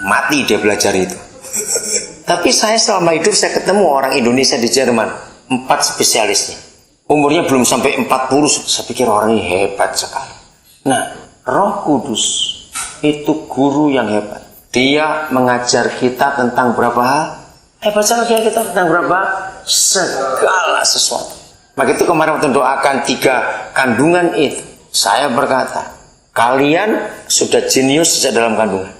Mati dia belajar itu. Tapi saya selama hidup saya ketemu orang Indonesia di Jerman, 4 spesialisnya. Umurnya belum sampai 40, saya pikir orang ini hebat sekali. Nah, Roh Kudus itu guru yang hebat. Dia mengajar kita tentang berapa hal? Hebat sekali kita tentang berapa? Segala sesuatu. Maka itu kemarin waktu doakan 3 kandungan itu, saya berkata, kalian sudah jenius sejak dalam kandungan.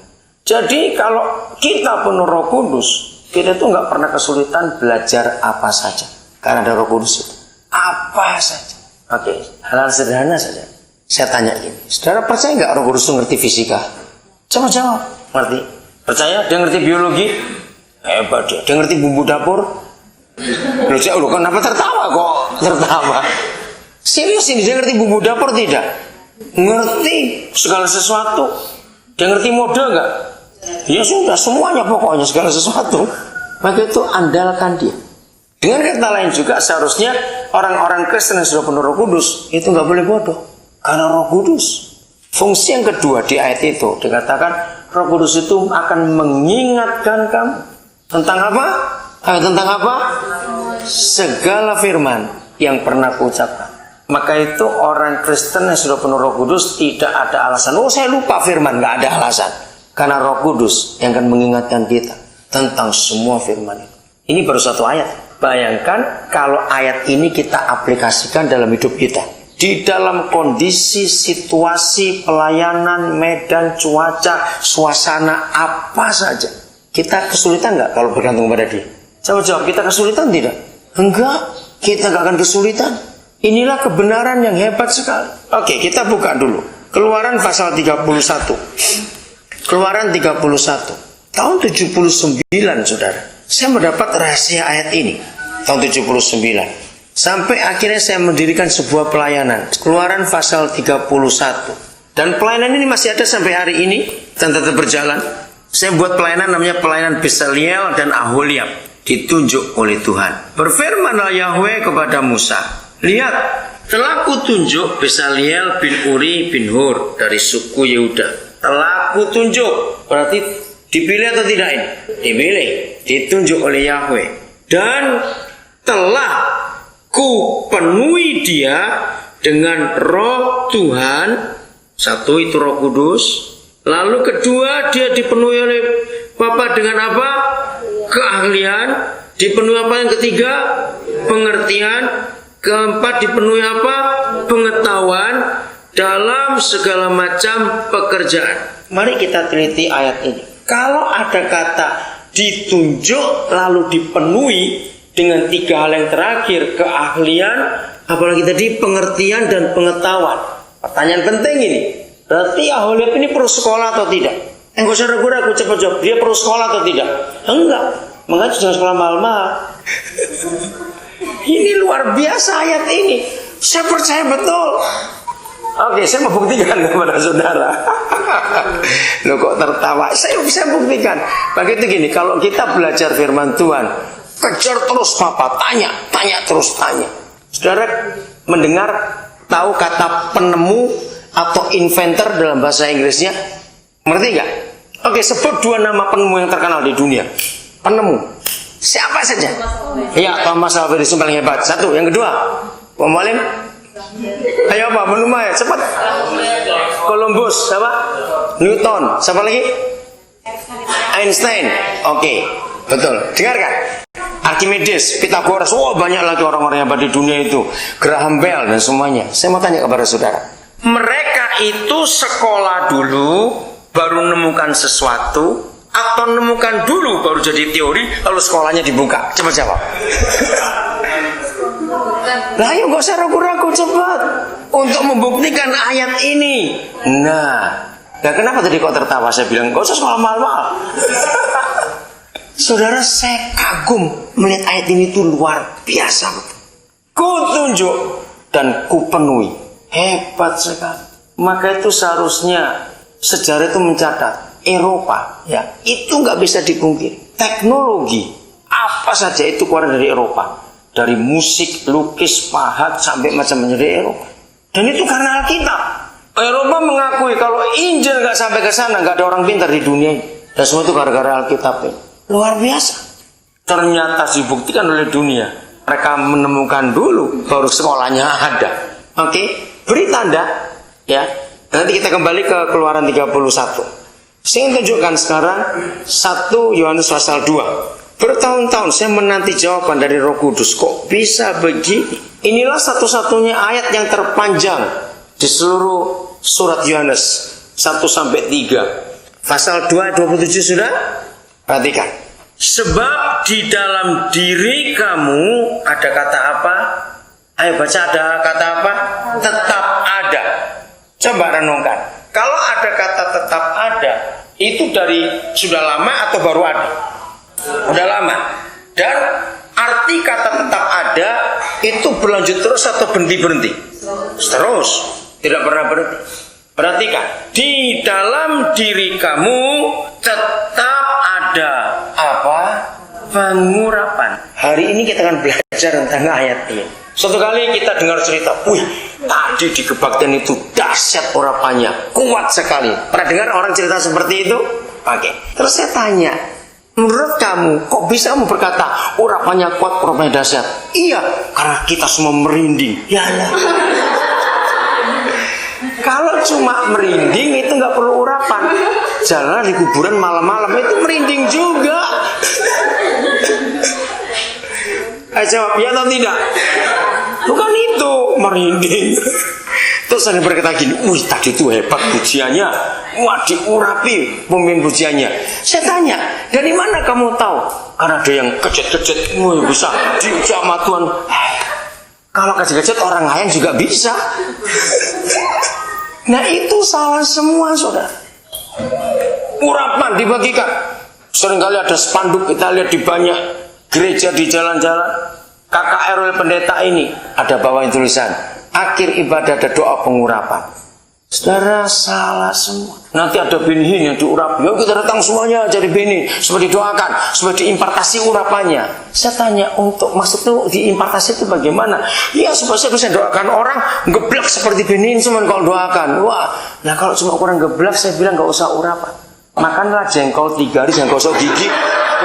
Jadi kalau kita penuh Roh Kudus, kita tuh nggak pernah kesulitan belajar apa saja, karena ada Roh Kudus itu. Apa saja. Oke, hal sederhana saja. Saya tanya gini, saudara percaya nggak Roh Kudus itu ngerti fisika? Coba jawab, ngerti? Percaya? Dia ngerti biologi? Hebat dia. Dia ngerti bumbu dapur? Loh, kenapa tertawa kok? Tertawa. Serius ini, dia ngerti bumbu dapur tidak? Ngerti segala sesuatu. Dia ngerti mode nggak? Ya sudah, semuanya pokoknya segala sesuatu. Maka itu andalkan dia. Dengan kata lain juga seharusnya orang-orang Kristen yang sudah penuh Roh Kudus itu nggak boleh bodoh. Karena Roh Kudus. Fungsi yang kedua di ayat itu dikatakan Roh Kudus itu akan mengingatkan kamu tentang apa? Tentang apa? Segala firman yang pernah kuucapkan. Maka itu orang Kristen yang sudah penuh Roh Kudus tidak ada alasan. Oh, saya lupa firman, nggak ada alasan. Karena Roh Kudus yang akan mengingatkan kita tentang semua firman itu. Ini baru satu ayat. Bayangkan kalau ayat ini kita aplikasikan dalam hidup kita. Di dalam kondisi, situasi, pelayanan, medan, cuaca, suasana, apa saja. Kita kesulitan nggak kalau bergantung pada dia? Coba jawab, kita kesulitan tidak? Enggak, kita nggak akan kesulitan. Inilah kebenaran yang hebat sekali. Oke, kita buka dulu. Keluaran pasal 31. Keluaran 31. Tahun 79, saudara. Saya mendapat rahasia ayat ini. Tahun 79. Sampai akhirnya saya mendirikan sebuah pelayanan. Keluaran pasal 31. Dan pelayanan ini masih ada sampai hari ini. Dan tetap berjalan. Saya buat pelayanan namanya pelayanan Bezaliel dan Aholiab. Ditunjuk oleh Tuhan. Berfirmanlah Yahweh kepada Musa. Lihat, telah kutunjuk Bezaliel bin Uri bin Hur dari suku Yehuda. Telah kutunjuk. Berarti dipilih atau tidak ini? Dipilih. Ditunjuk oleh Yahweh. Dan telah kupenuhi dia dengan roh Tuhan. Satu itu Roh Kudus. Lalu kedua dia dipenuhi oleh Bapa dengan apa? Keahlian. Dipenuhi apa yang ketiga? Pengertian. Keempat dipenuhi apa? Pengetahuan dalam segala macam pekerjaan. Mari kita teliti ayat ini. Kalau ada kata ditunjuk lalu dipenuhi dengan 3 hal yang terakhir, keahlian, apalagi tadi pengertian dan pengetahuan. Pertanyaan penting ini. Berarti Aholiab ini perlu sekolah atau tidak? Enggak usah ragu-ragu, cepat jawab. Dia perlu sekolah atau tidak? Enggak. Makanya jangan sekolah mahal-mahal. Ini luar biasa ayat ini. Saya percaya betul. Oke, saya mau buktikan kepada saudara. Loh kok tertawa? Saya bisa buktikan. Begitu gini, kalau kita belajar firman Tuhan, kejar terus Papa, tanya terus tanya. Saudara mendengar tahu kata penemu atau inventor dalam bahasa Inggrisnya? Ngerti nggak? Oke, sebut 2 nama penemu yang terkenal di dunia. Penemu. Siapa saja? Iya, Thomas Alva Edison paling hebat. 1, yang kedua, Pemalim. Ayo apa? Menumai, cepat. Columbus, siapa? Newton, siapa lagi? Einstein. Oke, betul. Dengarkan. Archimedes, Pythagoras, banyak lagi orang-orang yang hebat di dunia itu. Graham Bell dan semuanya. Saya mau tanya kepada saudara. Mereka itu sekolah dulu, baru menemukan sesuatu, atau menemukan dulu baru jadi teori, lalu sekolahnya dibuka? Coba jawab. Nah, ayo gak usah ragu-ragu, cepat untuk membuktikan ayat ini. Nah, kenapa tadi kok tertawa? Saya bilang gak usah sekolah mahal-mahal. Saudara, saya kagum melihat ayat ini tuh luar biasa. Kutunjuk dan kupenuhi. Hebat sekali. Maka itu seharusnya sejarah itu mencatat Eropa, ya, itu nggak bisa dipungkiri. Teknologi apa saja itu keluar dari Eropa. Dari musik, lukis, pahat sampai macam-macam dari Eropa. Dan itu karena Alkitab. Eropa mengakui kalau Injil nggak sampai ke sana, nggak ada orang pintar di dunia ini. Dan semua itu gara-gara Alkitab ini. Luar biasa. Ternyata dibuktikan oleh dunia. Mereka menemukan dulu, baru sekolahnya ada. Oke, beri tanda. Ya, nanti kita kembali ke Keluaran 31. Saya tunjukkan sekarang 1 Yohanes pasal 2. Bertahun-tahun saya menanti jawaban dari Roh Kudus. Kok bisa begini? Inilah satu-satunya ayat yang terpanjang di seluruh surat Yohanes 1-3. Pasal 2 ayat 27 sudah? Perhatikan. Sebab di dalam diri kamu ada kata apa? Ayo baca, ada kata apa? Tetap ada. Coba renungkan. Kalau ada kata tetap ada, itu dari sudah lama atau baru ada? Udah lama. Dan arti kata tetap ada itu berlanjut terus atau berhenti-berhenti? Terus. Tidak pernah berhenti. Perhatikan. Di dalam diri kamu tetap ada apa? Pengurapan. Hari ini kita akan belajar tentang ayat ini. Suatu kali kita dengar cerita, wih, tadi di kebaktian itu dahsyat urapannya, kuat sekali. Pernah dengar orang cerita seperti itu? Oke. Terus saya tanya, menurut kamu, kok bisa kamu berkata urapannya kuat, urapannya dahsyat? Iya, karena kita semua merinding. Yalah. Kalau cuma merinding itu nggak perlu urapan. Jalan di kuburan malam-malam itu merinding juga. Ayo jawab ya atau tidak? Bukan itu merinding. Terus ada berkata gini, wih tadi itu hebat pujiannya, wah diurapi pemimpin pujiannya. Saya tanya, dari mana kamu tahu? Karena ada yang kejet-kejet, wih bisa diuji sama Tuhan. Kalau kejet-kejet orang lain juga bisa. Nah itu salah semua saudara. Urapan dibagikan. Seringkali ada spanduk kita lihat di banyak gereja di jalan-jalan. KKR pendeta ini ada bawahnya tulisan akhir ibadah ada doa pengurapan. Saudara salah semua. Nanti ada benih yang diurapi. Yuk kita datang semuanya jadi benih supaya didoakan, supaya diimpartasi urapannya. Saya tanya untuk maksud itu diimpartasi itu bagaimana? Ya supaya saya bisa doakan orang geblek seperti benih cuma kalau doakan. Wah, nah kalau cuma orang geblek saya bilang nggak usah urapan. Makanlah jengkol 3 hari jangan gosok gigi.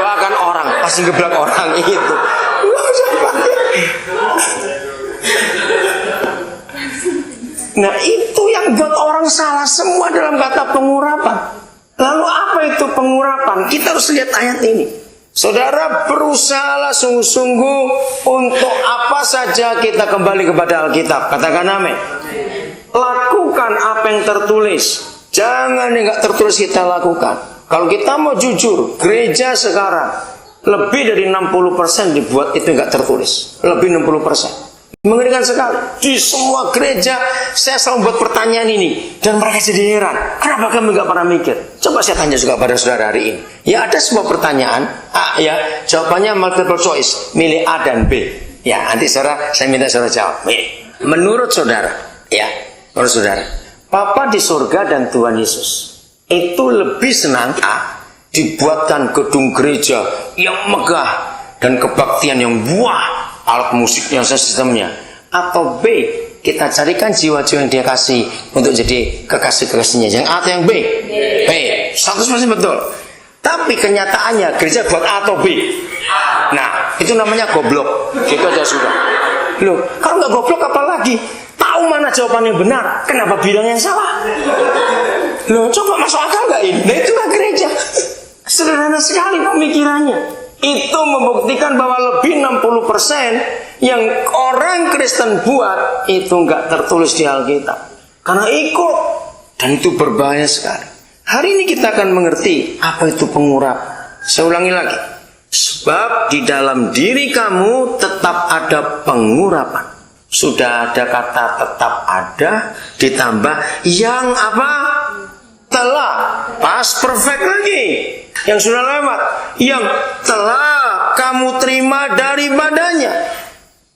Doakan orang pasti geblek orang itu. Nah itu yang buat orang salah semua dalam kata pengurapan. Lalu apa itu pengurapan? Kita harus lihat ayat ini. Saudara berusahalah sungguh-sungguh untuk apa saja kita kembali kepada Alkitab. Katakan amin. Lakukan apa yang tertulis. Jangan yang gak tertulis kita lakukan. Kalau kita mau jujur, gereja sekarang lebih dari 60% dibuat itu gak tertulis. Lebih 60%. Mengerikan sekali. Di semua gereja saya selalu buat pertanyaan ini dan mereka jadi heran. Kenapa kami nggak pernah mikir? Coba saya tanya juga pada saudara hari ini. Ya ada sebuah pertanyaan A ya, jawabannya multiple choice, milih A dan B. Ya nanti saudara, saya minta saudara jawab. Menurut saudara, ya menurut saudara, Bapa di surga dan Tuhan Yesus itu lebih senang A, dibuatkan gedung gereja yang megah dan kebaktian yang buah, alat musik yang sistemnya, atau B kita carikan jiwa-jiwa yang dia kasih untuk jadi kekasih-kekasihnya. Yang A atau yang B? B. 100% betul. Tapi kenyataannya gereja buat A atau B. Nah itu namanya goblok. Gitu aja sudah. Loh kalau nggak goblok apalagi tahu mana jawaban yang benar, kenapa bilang yang salah? Loh coba masuk akal nggak ini? Nah itulah gereja. Sederhana sekali pemikirannya. Itu membuktikan bahwa lebih 60% yang orang Kristen buat itu nggak tertulis di Alkitab karena ikut, dan itu berbahaya sekali. Hari ini kita akan mengerti apa itu pengurapan. Saya ulangi lagi. Sebab di dalam diri kamu tetap ada pengurapan. Sudah ada kata tetap ada ditambah yang apa? Telah, past perfect lagi. Yang sudah lewat, yang telah kamu terima daripadanya.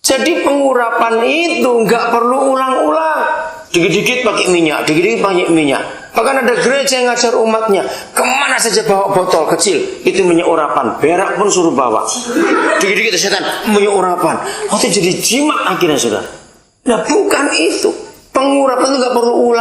Jadi pengurapan itu nggak perlu ulang-ulang. Dikit-dikit pakai minyak, dikit-dikit pakai minyak. Bahkan ada gereja yang ngajar umatnya, kemana saja bawa botol kecil, itu minyak urapan. Berak pun suruh bawa. Dikit-dikit setan, minyak urapan. Oh itu jadi jimat akhirnya saudara. Nah bukan itu. Pengurapan itu nggak perlu ulang.